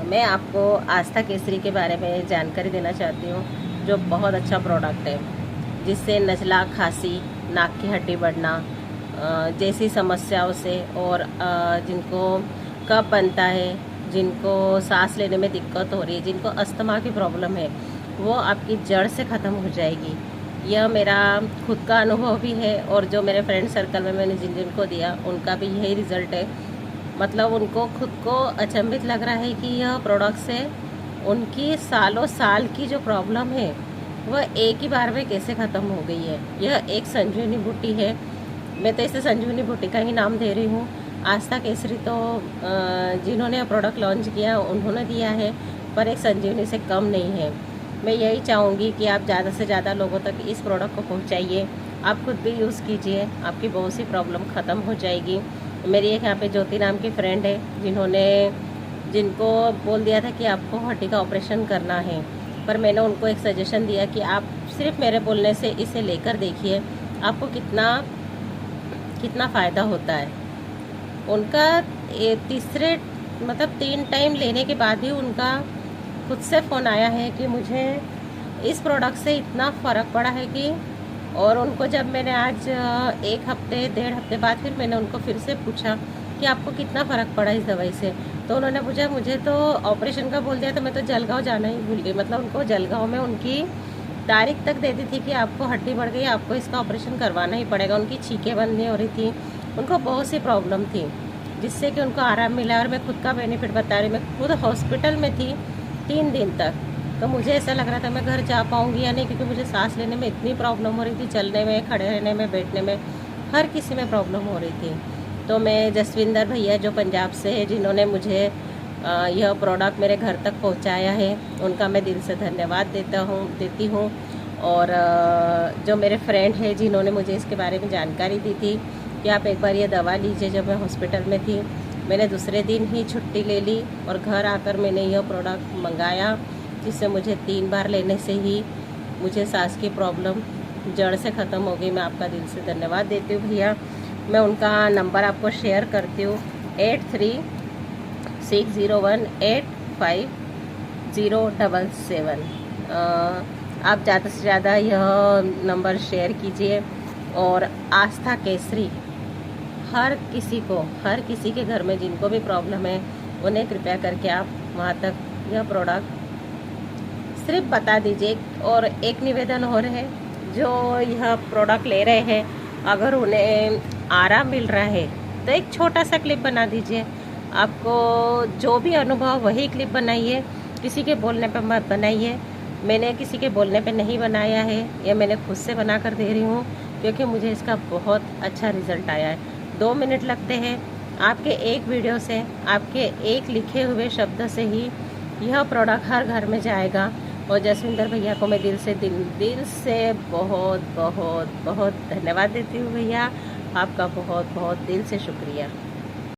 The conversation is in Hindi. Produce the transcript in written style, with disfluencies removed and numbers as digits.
मैं आपको आस्था केसरी के बारे में जानकारी देना चाहती हूँ, जो बहुत अच्छा प्रोडक्ट है, जिससे नज़ला, खांसी, नाक की हड्डी बढ़ना जैसी समस्याओं से और जिनको कफ बनता है, जिनको सांस लेने में दिक्कत हो रही है, जिनको अस्थमा की प्रॉब्लम है, वो आपकी जड़ से ख़त्म हो जाएगी। यह मेरा खुद का अनुभव भी है और जो मेरे फ्रेंड सर्कल में मैंने जिन जिनको दिया उनका भी यही रिज़ल्ट है। मतलब उनको खुद को अचंभित लग रहा है कि यह प्रोडक्ट से उनकी सालों साल की जो प्रॉब्लम है वह एक ही बार में कैसे ख़त्म हो गई है। यह एक संजीवनी बूटी है, मैं तो इसे संजीवनी बूटी का ही नाम दे रही हूँ। आस्था केसरी तो जिन्होंने प्रोडक्ट लॉन्च किया उन्होंने दिया है, पर एक संजीवनी से कम नहीं है। मैं यही चाहूँगी कि आप ज़्यादा से ज़्यादा लोगों तक इस प्रोडक्ट को पहुँचाइए, आप खुद भी यूज़ कीजिए, आपकी बहुत सी प्रॉब्लम ख़त्म हो जाएगी। मेरी एक यहाँ पे ज्योति नाम की फ्रेंड है, जिनको बोल दिया था कि आपको हड्डी का ऑपरेशन करना है, पर मैंने उनको एक सजेशन दिया कि आप सिर्फ मेरे बोलने से इसे लेकर देखिए, आपको कितना फ़ायदा होता है। उनका तीसरे 3 टाइम लेने के बाद ही उनका खुद से फ़ोन आया है कि मुझे इस प्रोडक्ट से इतना फ़र्क पड़ा है कि, और उनको जब मैंने आज 1 हफ्ते 1.5 हफ्ते बाद फिर मैंने उनको फिर से पूछा कि आपको कितना फ़र्क पड़ा इस दवाई से, तो उन्होंने पूछा मुझे तो ऑपरेशन का बोल दिया तो मैं तो जलगांव जाना ही भूल गई। मतलब उनको जलगांव में उनकी तारीख तक दे दी थी कि आपको हड्डी बढ़ गई, आपको इसका ऑपरेशन करवाना ही पड़ेगा। उनकी छींकें बंद नहीं हो रही थी, उनको बहुत सी प्रॉब्लम थी, जिससे कि उनको आराम मिला। और मैं खुद का बेनिफिट बता रही हूँ, मैं खुद हॉस्पिटल में थी 3 दिन तक, तो मुझे ऐसा लग रहा था मैं घर जा पाऊँगी या नहीं, क्योंकि मुझे सांस लेने में इतनी प्रॉब्लम हो रही थी, चलने में, खड़े रहने में, बैठने में, हर किसी में प्रॉब्लम हो रही थी। तो मैं जसविंदर भैया जो पंजाब से है, जिन्होंने मुझे यह प्रोडक्ट मेरे घर तक पहुंचाया है, उनका मैं दिल से धन्यवाद देती हूँ। और जो मेरे फ्रेंड है जिन्होंने मुझे इसके बारे में जानकारी दी थी कि आप एक बार ये दवा लीजिए, जब मैं हॉस्पिटल में थी, मैंने दूसरे दिन ही छुट्टी ले ली और घर आकर मैंने यह प्रोडक्ट मंगाया, जिससे मुझे 3 बार लेने से ही मुझे सांस की प्रॉब्लम जड़ से ख़त्म हो गई। मैं आपका दिल से धन्यवाद देती हूँ भैया। मैं उनका नंबर आपको शेयर करती हूँ, 8360185077। आप ज़्यादा से ज़्यादा यह नंबर शेयर कीजिए। और आस्था केसरी हर किसी के घर में जिनको भी प्रॉब्लम है, उन्हें कृपया करके आप वहाँ तक यह प्रोडक्ट सिर्फ बता दीजिए। और एक निवेदन हो रहे हैं, जो यह प्रोडक्ट ले रहे हैं, अगर उन्हें आराम मिल रहा है तो एक छोटा सा क्लिप बना दीजिए। आपको जो भी अनुभव वही क्लिप बनाइए, किसी के बोलने पर मत बनाइए। मैंने किसी के बोलने पे नहीं बनाया है, ये मैंने खुद से बना कर दे रही हूँ, क्योंकि मुझे इसका बहुत अच्छा रिज़ल्ट आया है। 2 मिनट लगते हैं, आपके एक वीडियो से, आपके एक लिखे हुए शब्द से ही यह प्रोडक्ट हर घर में जाएगा। और जसविंदर भैया को मैं दिल से बहुत बहुत बहुत धन्यवाद देती हूँ भैया, आपका बहुत बहुत दिल से शुक्रिया।